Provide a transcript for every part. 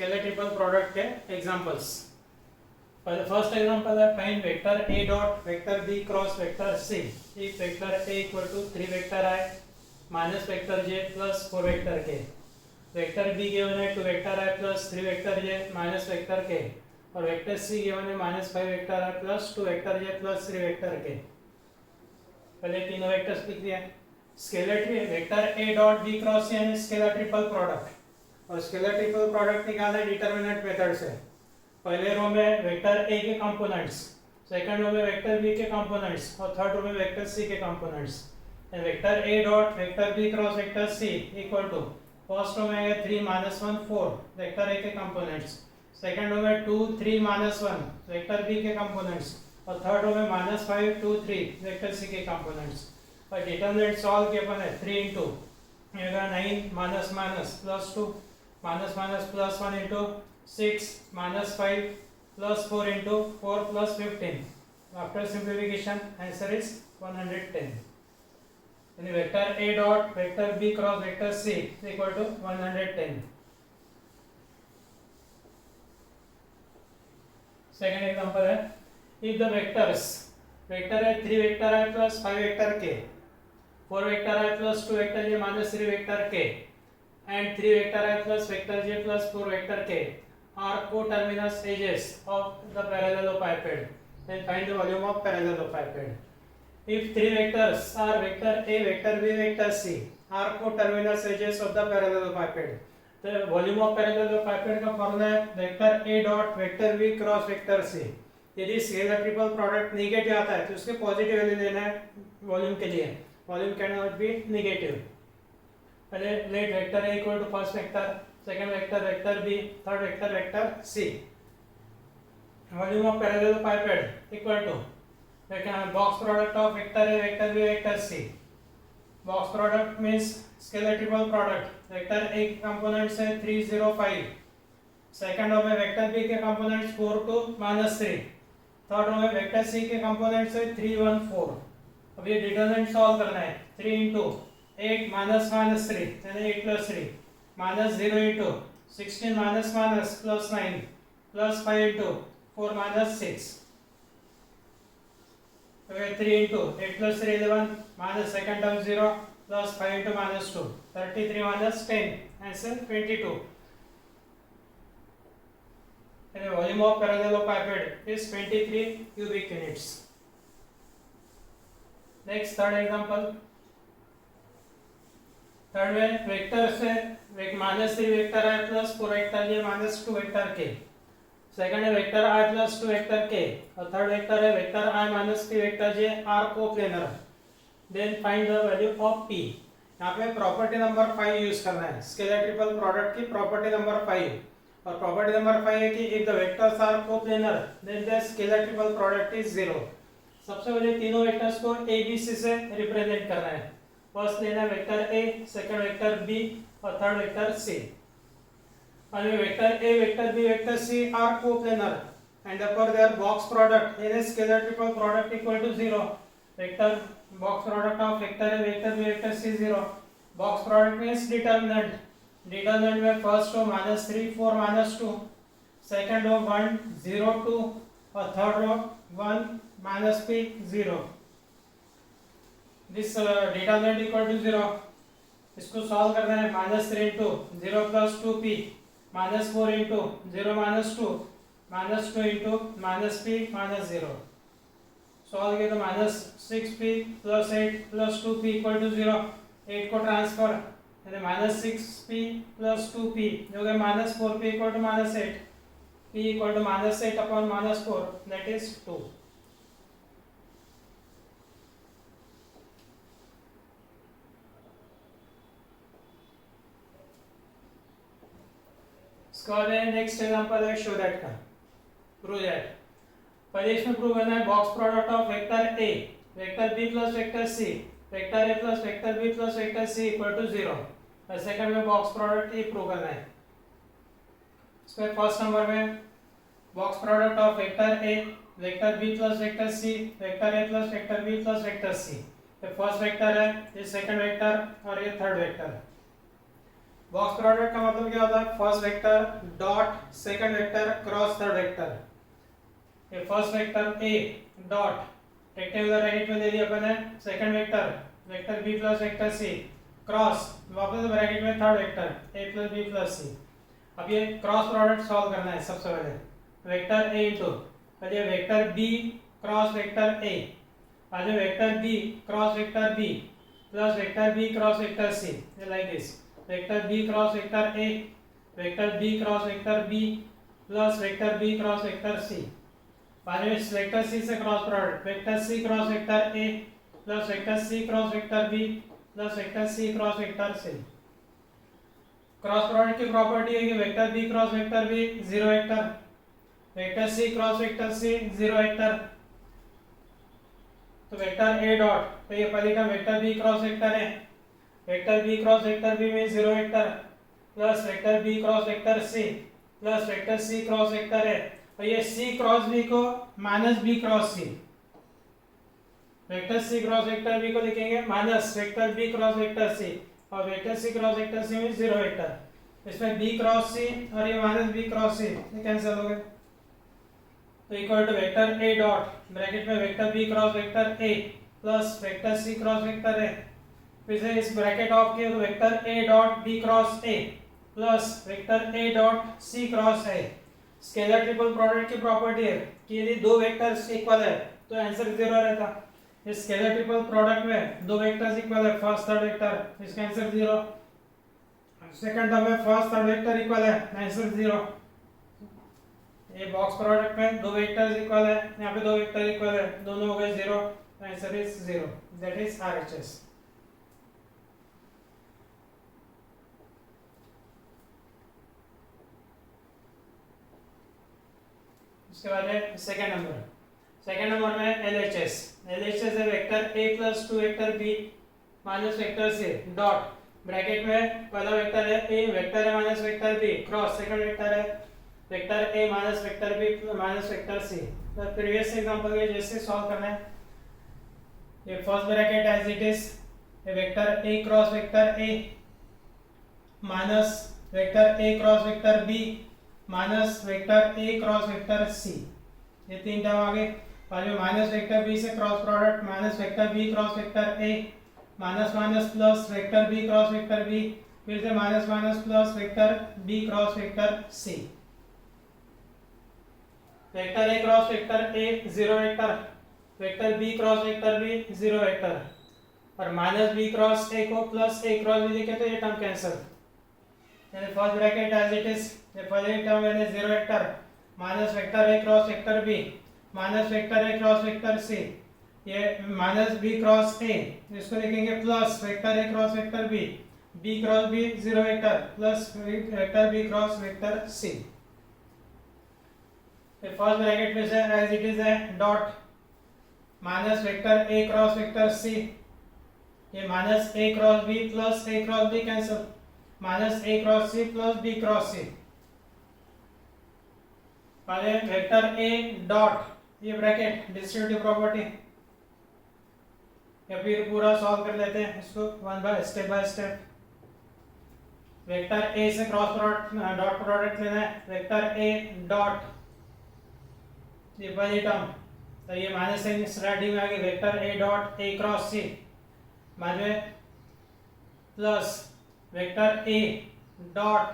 Scalar triple product के examples. पहले first example है find vector a dot vector b cross vector c if vector a equal to 3 vector i minus vector j plus 4 vector k। Vector b given है 2 vector i plus 3 vector j minus vector k और vector c given है minus 5 vector i plus 2 vector j plus 3 vector k। पहले तीनों vectors लिख दिया। Scalar vector a dot b cross c यानी scalar triple product, और scalar triple product निकालना है डिटरमिनेंट मेथड से। पहले रो में वेक्टर a के कंपोनेंट्स, सेकंड रो में वेक्टर b के कंपोनेंट्स और थर्ड रो में वेक्टर c के components. And vector a dot vector b cross vector c equal to first row में है 3 -1 4 वेक्टर a के कंपोनेंट्स, सेकंड रो में 2 3 -1 वेक्टर b के कंपोनेंट्स और थर्ड रो में -5 2 3 वेक्टर c के कंपोनेंट्स। और डिटरमिनेंट सॉल्व किया अपन है 3 into 9 minus minus plus 2 minus minus plus 1 into 6 minus 5 plus 4 into 4 plus 15। After simplification answer is 110। यानी vector a dot vector b cross vector c equal to 110। Second example है if the vectors vector है 3 vector i plus 5 vector k, 4 vector i plus 2 vector j minus 3 vector k and 3 vector i plus vector j plus 4 vector k are coterminous edges of the parallelepiped. Then find the volume of parallelepiped. If 3 vectors are vector a, vector b, vector c are coterminous edges of the parallelepiped, the volume of parallelepiped का formula है vector a dot vector b cross vector c। यदि scalar triple product negative आता है तो उसके positive value लेना है volume के लिए। Volume can not be negative. पहले let vector a equal to first vector, second vector vector b, third vector vector c। Volume of parallelepiped equal to box product of vector a vector b vector c। Box product means scalar triple product. Vector a के components है 3 0 5, second row में vector b के components 4 2 -3, third row में vector c के components है 3 1 4। अब ये determinant solve करना है 3 इनटू 8 minus minus 3 यानी 8 plus 3 minus 0 into 16 minus minus plus 9 plus 5 into 4 minus 6। okay, 3 into 8 plus 3 11 minus second term 0 plus 5 into minus 2 33 minus 10 answer 22। and the volume of parallelepiped is 23 cubic units। next third example। Third में vector से minus 3 vector i plus 4 vector j minus 2 vector k। Second है vector i plus 2 vector k और third vector है vector i minus 3 vector j are coplanar. Then find the value of p। यहाँ पे property number 5 use करना है scalar triple product की property number 5। और property number 5 है कि if the vectors are coplanar then the scalar triple product is 0। सबसे पहले तीनों वेक्टर्स को a b c से रिप्रेजेंट करना है। फर्स्ट लेना vector a, second vector b और थर्ड वेक्टर c। और vector a, vector b, vector c are coplanar and therefore their box product in a scalar triple product equal to 0। Vector box product of vector a, vector b, vector c 0। box product means determinant। determinant में first row -3 4 -2, second row 1 0 2 और third row 1 -p 0। This determinant equal to 0। इसको solve करना है -3 into 0 plus 2p -4 into 0 -2 -2 into -p -0। Solve किया तो -6p plus 8 plus 2p equal to 0। 8 को transfer यानी -6p plus 2p जो है -4p equal to -8, p equal to -8 upon -4 that is 2। Next example है शो दैट का प्रूव दैट। पहले इसमें प्रूव करना है box product of vector a, vector b plus vector c, vector a plus vector b plus vector c equal to 0। और second में box product a prove करना है। इसमें फर्स्ट नंबर में box product of vector a, vector b plus vector c, vector a plus vector b plus vector c। ये first vector है, ये second vector और ये थर्ड वेक्टर। बॉक्स प्रोडक्ट का मतलब क्या होता है? First vector dot second vector cross third vector. ये फर्स्ट वेक्टर ए डॉट रेक्टेंगुलर ब्रैकेट में दे दिया अपन ने second vector vector b plus vector c cross वापस ब्रैकेट में third vector a plus b plus c. अब ये क्रॉस प्रोडक्ट सॉल्व करना है। सबसे पहले वेक्टर ए इंटू ये vector B cross vector a आज vector B cross vector b plus vector B cross vector c like this vector B cross vector A vector B cross vector b plus vector B cross vector सी। बाद में vector c से cross product vector c cross vector a plus vector c cross vector b plus vector c cross vector c. Cross product की property है कि vector B cross vector b zero vector vector c cross vector c zero vector. तो vector ए dot तो ये पहले का vector B cross vector है vector B cross vector b में zero vector plus vector B cross vector c plus vector c cross vector है और ये सी क्रॉस बी को minus b cross c vector c cross vector b को लिखेंगे minus vector B cross vector c और vector c cross vector c में zero vector इसमें b cross सी और ये माइनस बी क्रॉस सी ये कैंसिल हो गए। तो equal to vector A dot bracket में vector B cross vector a plus vector c cross vector a फिर से इस ब्रैकेट ऑफ किया तो vector A dot b cross a plus vector A dot c cross a. Scalar triple product की property है कि यदि दो वेक्टर्स इक्वल है तो आंसर जीरो रहता। इस स्केलर ट्रिपल प्रोडक्ट में दो वेक्टर्स इक्वल है फर्स्ट थर्ड वेक्टर इसका आंसर जीरो सेकंड टर्म में फर्स्ट थर्ड वेक्टर इक्वल है आंसर जीरो। ये बॉक्स प्रोडक्ट में दो वेक्टर्स इक्वल है यहाँ पे दो वेक्टर इक्वल है दोनों हो गए zero answer is zero that is RHS। उसके बाद है सेकंड नंबर में LHS है vector a plus two vector b minus vector c dot bracket में पहला वेक्टर है a वेक्टर है minus vector b cross second vector है vector a minus vector b minus vector c। तो previous example के जैसे solve करना है। ये first bracket as it is vector a cross vector a minus vector a cross vector b minus vector a cross vector c ये तीन term आ गए। बाद में माइनस वेक्टर b से cross product minus vector b cross vector a minus minus plus vector b cross vector b फिर से minus minus plus vector b cross vector c। Vector a cross vector a zero vector vector b cross vector b zero vector और minus b cross a को plus a cross b लिखे तो ये term cancel. यानी first bracket as it is ये पहले term यानी zero vector minus vector a cross vector b minus vector a cross vector c ये माइनस b क्रॉस a इसको लिखेंगे plus vector a cross vector b cross b zero vector plus vector b cross vector c। First bracket में से as it is है dot minus vector a cross vector c ये minus a cross b plus a cross b cancel minus a cross c plus b cross c। पहले vector a dot ये bracket distributive property या फिर पूरा solve कर लेते हैं इसको बाय स्टेप वेक्टर a से क्रॉस प्रोडक्ट डॉट प्रोडक्ट लेना है वेक्टर a डॉट ये पहली टर्म तो ये माइनस साइन स्टार्टिंग में आ गई vector a dot a cross c बाद में plus vector a dot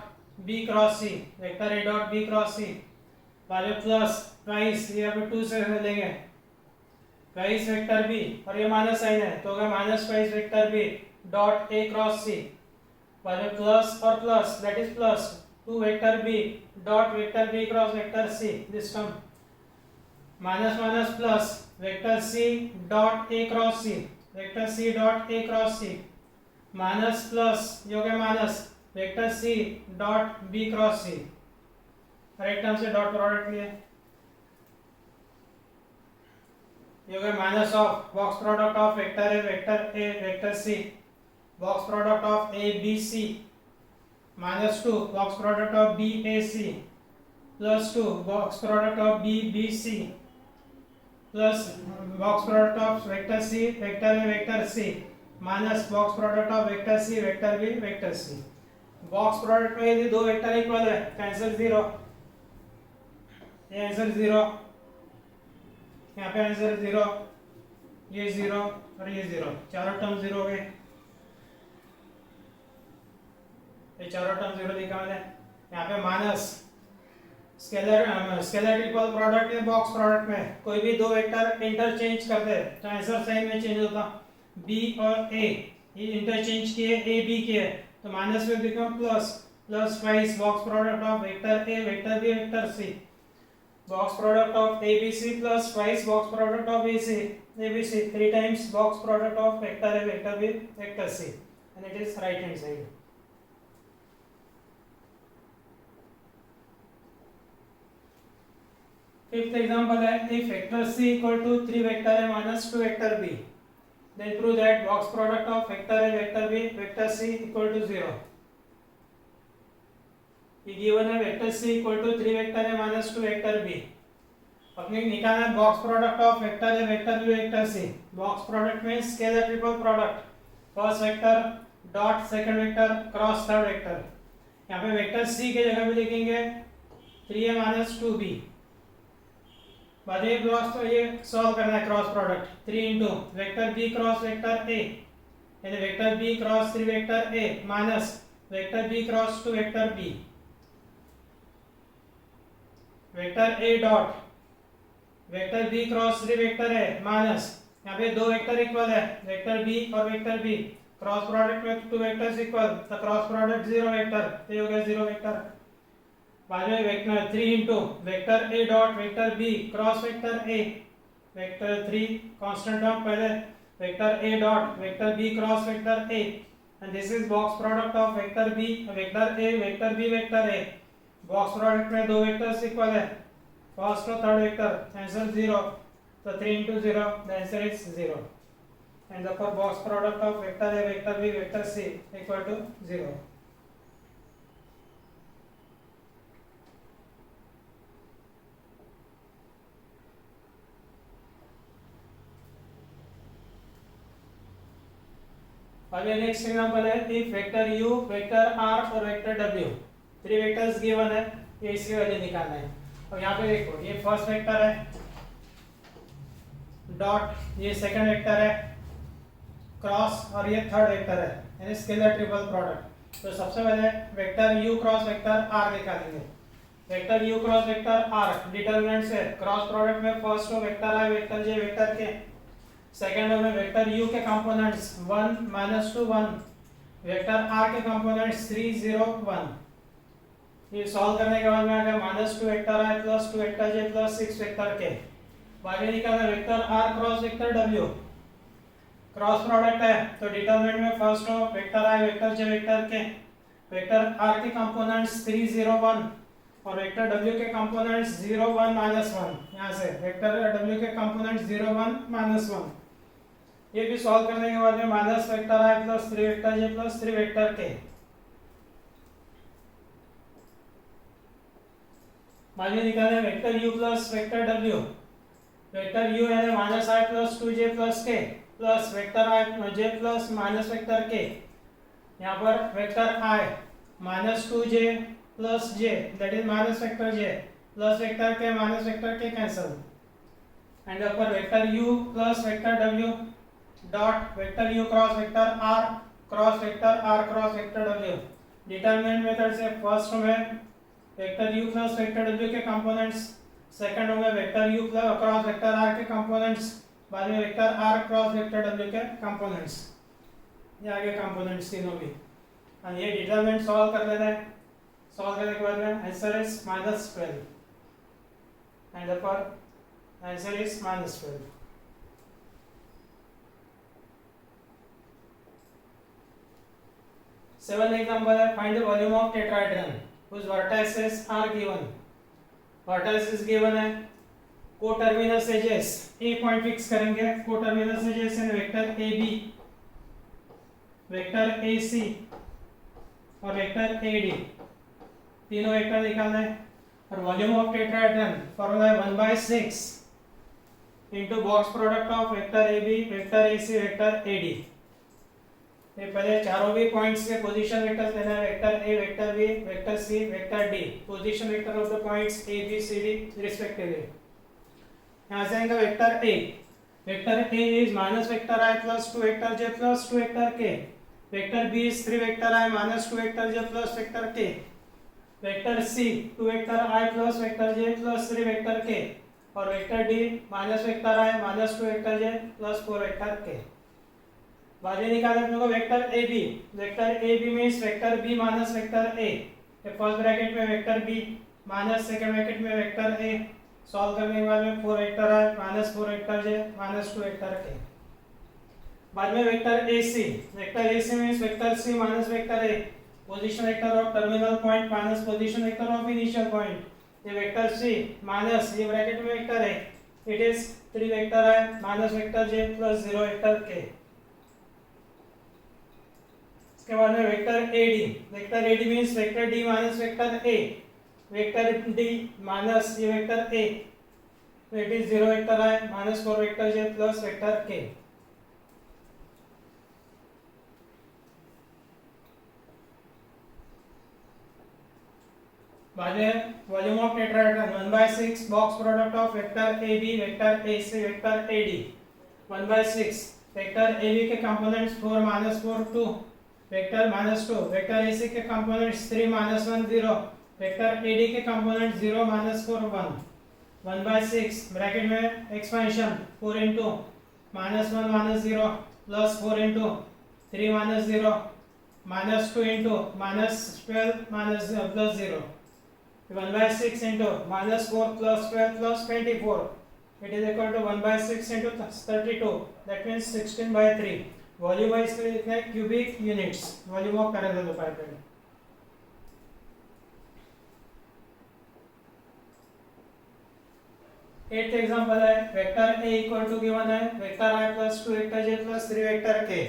b cross c vector a dot b cross c बाद में प्लस ट्वाइस ये पे 2 से लेंगे ट्वाइस वेक्टर b और ये माइनस साइन है तो होगा minus twice vector b dot a cross c बाद में प्लस और plus that is plus 2 vector b dot vector b cross vector c this term minus minus plus vector c dot a cross c vector c dot a cross c minus plus ये हो गया minus vector c dot b cross c right term से dot product लिए ये हो गया minus of box product of vector a vector c box product of a b c minus 2 box product of b a c plus 2 box product of b b c plus box product of vector c vector a vector c minus box product of vector c vector b vector c। Box product में यदि दो vector equal है तो answer 0, ये answer 0, यहाँ पे answer 0, ये 0 और ये 0, चारों टर्म 0 हो गए, ये चारों टर्म 0 लिखा मैंने। यहाँ पे माइनस स्केलर इक्वल प्रोडक्ट या बॉक्स प्रोडक्ट में कोई भी दो वेक्टर इंटरचेंज कर दे तो आंसर साइन में चेंज होता। बी और ए ये इंटरचेंज किए, ए बी किए तो माइनस में become plus, plus twice box product of vector A vector B vector c, box product of ABC plus twice box product of ABC, 3 times box product of vector A vector B vector C, and it is right hand side. Fifth example है, if vector C equal to 3 vector A minus 2 vector B, then prove that box product of vector A vector B vector C equal to 0. ये given है vector C equal to 3 vector A minus 2 vector B. अपने निकालना है box product of vector A vector B vector c. Box product में scalar triple product, first vector dot second vector cross third vector. यहाँ पे vector C के जगह पे लिखेंगे 3a माइनस 2b। बाद में क्रॉस तो ये सॉल्व करना है cross product, 3 into vector B cross vector a, यानी vector B cross 3 vector a minus vector B cross 2 vector B, vector A dot vector b cross 3 vector है minus, यहाँ पे दो वेक्टर इक्वल है वेक्टर b और vector b, cross product में 2 vectors equal तो cross product 0 vector, ये हो गया 0 वेक्टर। बाद में vector 3 into vector a dot vector b cross vector a, vector 3 constant term पहले, vector a dot vector b cross vector a, and this is box product of vector b vector a vector b vector a। Box product में दो vectors equal है, first और third vector, answer 0, so 3 into 0, the answer is 0, and therefore box product of vector A vector B vector C equal to 0. अगले next example है, if vector U vector R और vector W, 3 vectors given है, ये इसकी value निकालना है। और यहाँ पे देखो ये फर्स्ट वेक्टर है डॉट, ये सेकंड वेक्टर है क्रॉस और ये थर्ड वेक्टर है, यानी स्केलर ट्रिपल प्रोडक्ट। तो सबसे पहले vector u cross vector r निकालेंगे। Vector u cross vector r determinant से क्रॉस प्रोडक्ट में फर्स्ट रो वेक्टर है वेक्टर j वेक्टर के, सेकंड रो में वेक्टर u के कंपोनेंट्स 1 -2 1, वेक्टर r के कंपोनेंट्स 3 0 1। ये सॉल्व करने के बाद में आगे -2 vector i plus 2 vector j plus 6 vector k। बाकी निकालना vector r cross vector w, cross product है तो डिटरमिनेंट में first row vector i vector j vector k, vector r के कंपोनेंट्स 3 0 1 और वेक्टर w के कंपोनेंट्स 0 1 -1। यहाँ से वेक्टर w के कंपोनेंट्स 0 1 -1। ये भी सॉल्व करने के बाद में minus vector i plus 3 vector j plus 3 vector k। माने निकालना vector u plus vector w, vector u यानी minus i plus 2j plus k plus vector i j plus minus vector k। यहाँ पर vector i minus 2j plus j that is minus vector j plus vector k minus vector k cancel, and ऊपर vector u plus vector w dot vector u cross vector r cross vector r cross vector w। Determinant method से first में vector u plus vector w के components, second में vector u plus cross vector r के components, बाद में vector r cross vector w के components, ये आगे कंपोनेंट्स तीनों भी। और ये डिटरमिनेंट सॉल्व कर लेना है। सॉल्व करने के बाद में answer is -12, and therefore answer is -12। Seven example है, find the volume of tetrahedron whose vertices are given। vertices given है, coterminous edges, a point fix करेंगे, कोटर्मिनस एजेस इन वेक्टर AB, वेक्टर AC और vector AD, तीनों vector निकालना है। और volume of tetrahedron formula है 1/6 into box product of vector AB vector AC vector AD। ये पहले चारों भी पॉइंट्स के पोजीशन वेक्टर्स लेना है, vector A, vector B, vector c, vector d, position vector of the points a B c d respectively. यहाँ से आएगा vector A, vector a is minus vector I plus 2 vector J plus 2 vector के, vector b is 3 vector I minus 2 vector J plus vector के, vector c 2 vector आई plus vector जे plus 3 vector k, और vector D minus vector आई minus 2 vector जे plus 4 vector के। बाद में निकालना अपने को vector A B, vector A b means vector B minus vector a, first bracket में vector B minus second bracket में vector a, solve करने के बाद में 4 वेक्टर आई माइनस 4 वेक्टर जे माइनस 2 वेक्टर के। बाद में vector A C, vector A c means vector C minus vector a, position vector of terminal point minus position vector of initial point, ये vector सी minus ये bracket में vector है, it is 3 vector I minus vector J plus 0 vector K. इसके बाद में vector A D, vector A D means vector D minus vector A, vector D minus ये vector A, it is 0 vector I minus 4 vector J plus vector के। बाद में volume of tetrahedron 1/6 box product of vector A B, vector A C, vector A D 1/6, vector A B के components 4 minus 4 2, vector minus 2, vector ए C के components 3 माइनस 1 0, vector A D के component 0 minus 4 1, 1/6 bracket में expansion 4 into minus 1 minus 0 plus 4 into 3 minus 0 minus 2 into minus 12 minus plus 0, 1/6 into minus 4 plus 12 plus 24, it is equal to 1/6 into 32, that means 16/3। Volume wise के लिए लिखना है cubic units, volume of parallelepiped. 8th example है, vector A equal to given है vector आई plus 2 vector जे plus 3 vector के,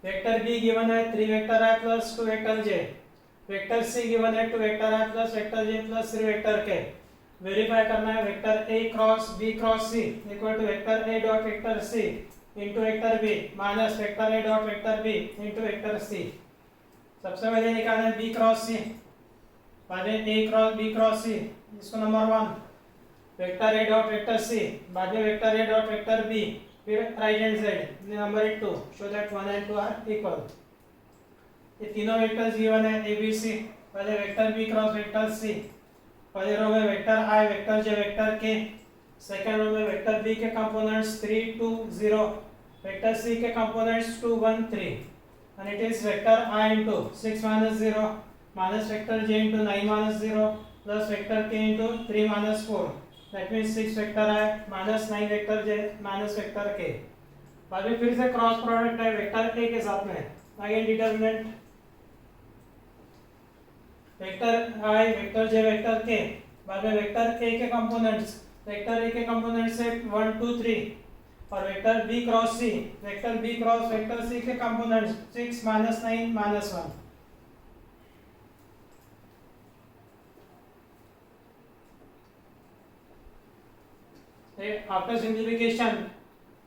vector B given है 3 vector आई plus 2 vector J, vector C given है 2 vector आई plus vector जे plus 3 vector K. Verify करना है vector A cross B cross C equal to vector A dot vector C into vector B minus vector A dot vector B into vector C. सबसे पहले निकालना है B cross C, बाद में A cross B cross C, इसको number 1, vector ए dot vector सी, बाद में vector ए dot vector B, फिर right hand side number 2 show that 1 and 2 are equal. ये तीनों वेक्टर्स गिवन है ए बी सी, पहले वेक्टर बी क्रॉस वेक्टर सी, पहले row में वेक्टर आई वेक्टर जे वेक्टर के, सेकंड रो में वेक्टर बी के कंपोनेंट्स 3 2 0, वेक्टर सी के components 2 1 3, and it is vector I into 6 minus 0 minus vector j into 9 minus 0 plus vector k into 3 minus 4, that means 6 vector I minus 9 vector j minus vector k। बाद में फिर से cross product है vector a के साथ में, again determinant vector I vector j vector k, बाद में वेक्टर a के कंपोनेंट्स, वेक्टर a के कंपोनेंट्स है 1 2 3, और vector b cross c, vector b cross vector c के components 6 minus 9 minus 1। After simplification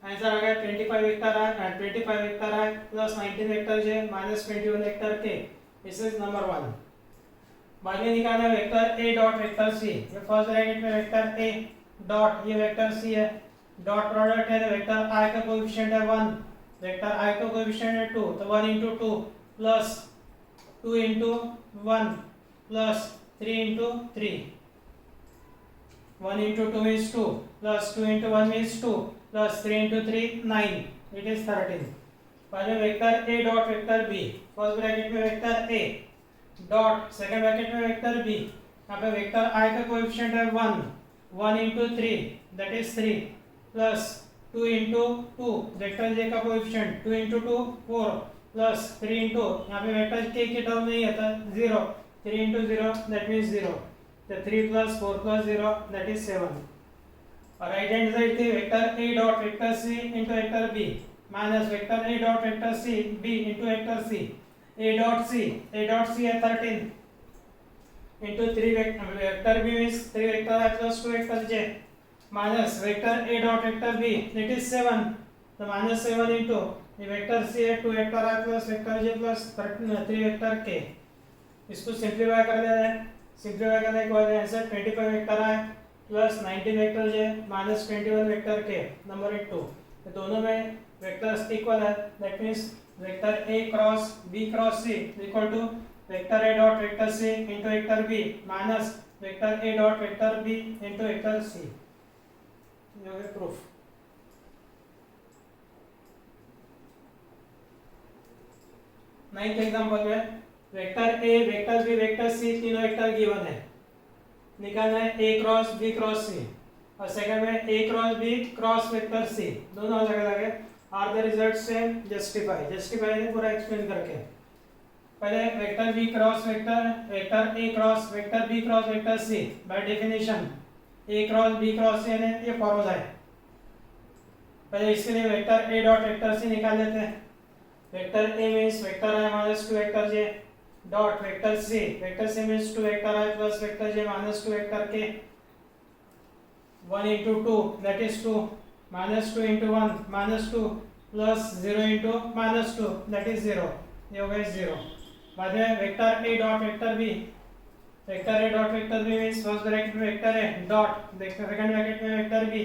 answer आ गया 25 वेक्टर है 25 वेक्टर है plus 19 vector j minus 21 vector k, this is number 1। बाद में निकालना है vector a dot vector c, ये फर्स्ट ब्रैकेट में वेक्टर a डॉट ये वेक्टर c है, डॉट प्रोडक्ट है वेक्टर i का कोएफिशिएंट है 1, वेक्टर i का कोएफिशिएंट है 2, तो 1 into 2 plus 2 into 1 plus 3 into 3, 1 into 2 is 2 plus 2 into 1 is 2 plus 3 into 3 9, it is 13। बाद में vector a dot vector b, first bracket में vector a dot second bracket में vector b, यहाँ पे vector i का coefficient है 1, 1 into 3 that is 3 plus 2 into 2 vector j का coefficient 2 into 2 4 plus 3 into यहाँ पे वेक्टर k की टर्म नहीं है तो 0, 3 into 0 that means 0, तो 3 plus 4 plus 0 that is 7। और राइट हैंड साइड थी vector a dot vector c into vector b minus vector a dot vector c b into vector c, a dot c है 13 into 3 vector b means 3 vector i plus 2 vector j minus vector a dot vector b, that is 7 तो -7 into ये vector सी है 2 vector आई plus vector जे plus 3 vector के, इसको simplify कर देना है। Simplify करने के बाद आंसर 25 वेक्टर आई प्लस 19 वेक्टर जे माइनस 21 वेक्टर के नंबर 2। तो दोनों में वेक्टर्स इक्वल है, that means vector A cross B cross C equal to vector A dot vector C into vector B minus vector A dot vector b into vector सी। ये हो गया proof. Ninth example में vector ए vector B vector c तीनों vector given है, निकालना है ए cross B cross सी, और second में A cross B cross vector C, दोनों अलग अलग है। Are the result same, justify. Justify ने पूरा एक्सप्लेन करके पहले vector B cross vector vector A cross vector B cross vector C, by definition A cross B cross C ने ये फॉर्मूला है। पहले इसके लिए वेक्टर ए डॉट वेक्टर सी निकाल लेते हैं। Vector A means vector I minus 2 vector J dot vector C means 2 vector I plus vector J minus 2 vector K 1 into 2 that is 2 minus 2 into 1 minus 2 plus 0 into minus 2 that is 0, ये हो गया 0। बाद में vector ए dot vector B means first bracket में vector ए dot second bracket में vector B,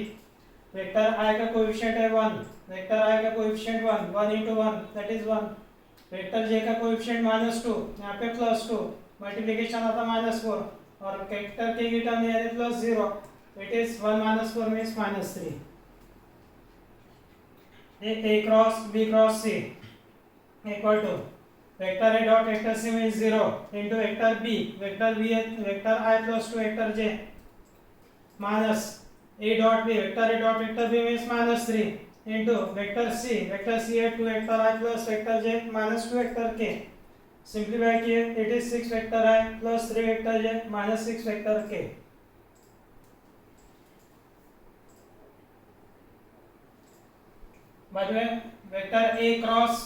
vector I का coefficient है 1, vector I का coefficient 1 into 1 that is 1, vector J का कोएफिशिएंट -2 यहाँ पे +2, मल्टीप्लिकेशन आता -4 और वेक्टर के की टर्म यानी +0, it is 1 minus 4 means -3। A cross B cross C equal to vector A dot vector C means 0 into vector B vector I plus 2 vector J minus A dot B vector B means -3 into vector C है 2 vector I plus vector J minus 2 vector K। Simplify किए it is 6 vector I plus 3 vector J minus 6 vector K। बाद में vector ए cross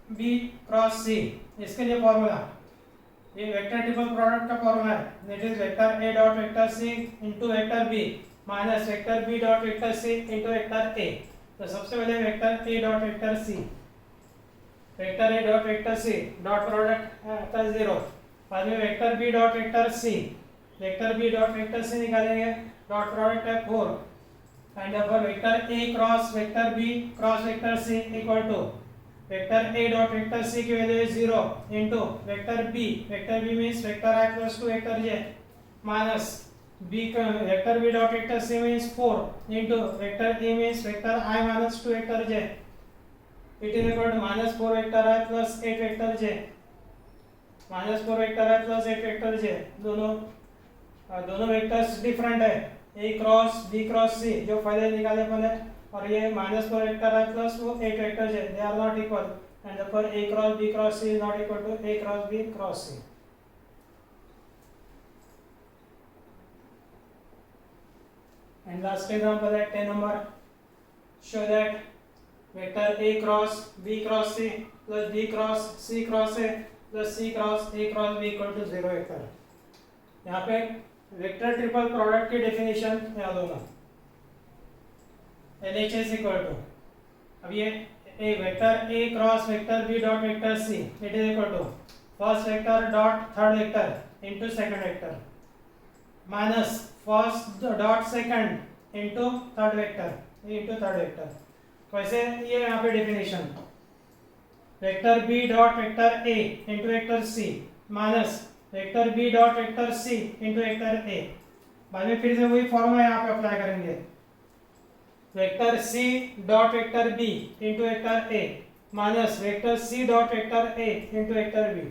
B cross C, इसके लिए formula ये vector triple product का formula है, that is vector A dot vector C into vector B minus vector B dot vector C into vector A. तो सबसे पहले वेक्टर ए डॉट वेक्टर सी dot product आता है 0। बाद में vector B dot vector C निकालेंगे, डॉट प्रोडक्ट है 4 and therefore vector A cross vector B cross vector C equal to vector A dot vector C की वैल्यू है 0 into vector B means vector I plus 2 vector J minus vector B dot vector C means 4 into vector A means vector I minus 2 vector J, it is equal to minus 4 vector I plus 8 vector J minus 4 vector I plus 8 vector J। दोनों vectors different है, ए cross B cross सी जो पहले निकाले अपने, और ये -4 vector है plus वो 8 वेक्टर है, they are not equal and therefore a cross B cross c is not equal to a cross B cross c. And last example है 10 number, show that vector A cross B cross c plus b cross c cross a plus c cross a cross b equal to 0 vector. यहाँ पे vector triple product की definition याद होगा, LHS equal to, अब ये a vector A cross vector B dot vector c it is equal to first vector dot third vector into second vector minus first dot second into third vector. वैसे ये यहाँ पे definition vector B dot vector a into vector C minus vector B dot vector C into vector a. बाद में फिर से वही formula यहाँ पे अप्लाई करेंगे, vector C dot vector b into vector a minus vector C dot vector a into vector b,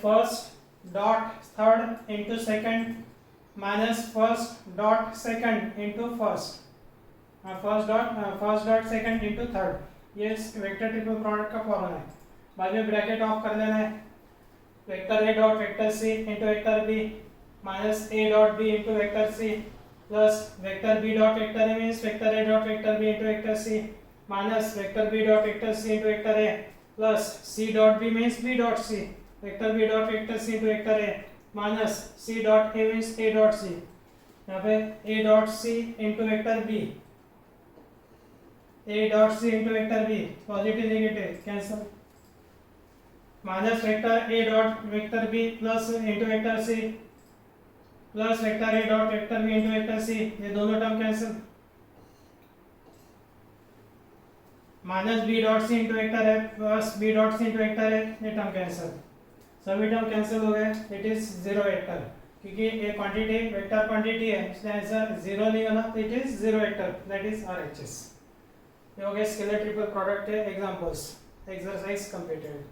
first dot third into second minus first dot second into first dot second into third. ये vector triple product का formula है। बाद में bracket off कर लेना है, vector A dot vector C into vector B minus a dot b into vector c plus vector B dot vector A means vector A dot vector b into vector C minus vector B dot vector C into vector a plus c dot b means b dot c vector B dot vector C into vector a minus c dot a means a dot c, यहाँ पे a dot c into vector b a dot C into vector b, positive negative cancel, minus vector A dot vector b plus into vector c plus vector A dot vector B into vector सी, ये दोनों term cancel, minus B dot सी into vector है plus B dot सी into vector है, ये term cancel, सभी term cancel हो गए, it is zero vector, क्योंकि ये क्वांटिटी वेक्टर क्वांटिटी है इसलिए आंसर जीरो नहीं होना, तो it is zero vector, that is RHS. ये हो गया स्केलर ट्रिपल प्रोडक्ट है एग्जांपल्स, एक्सरसाइज कंप्लीटेड।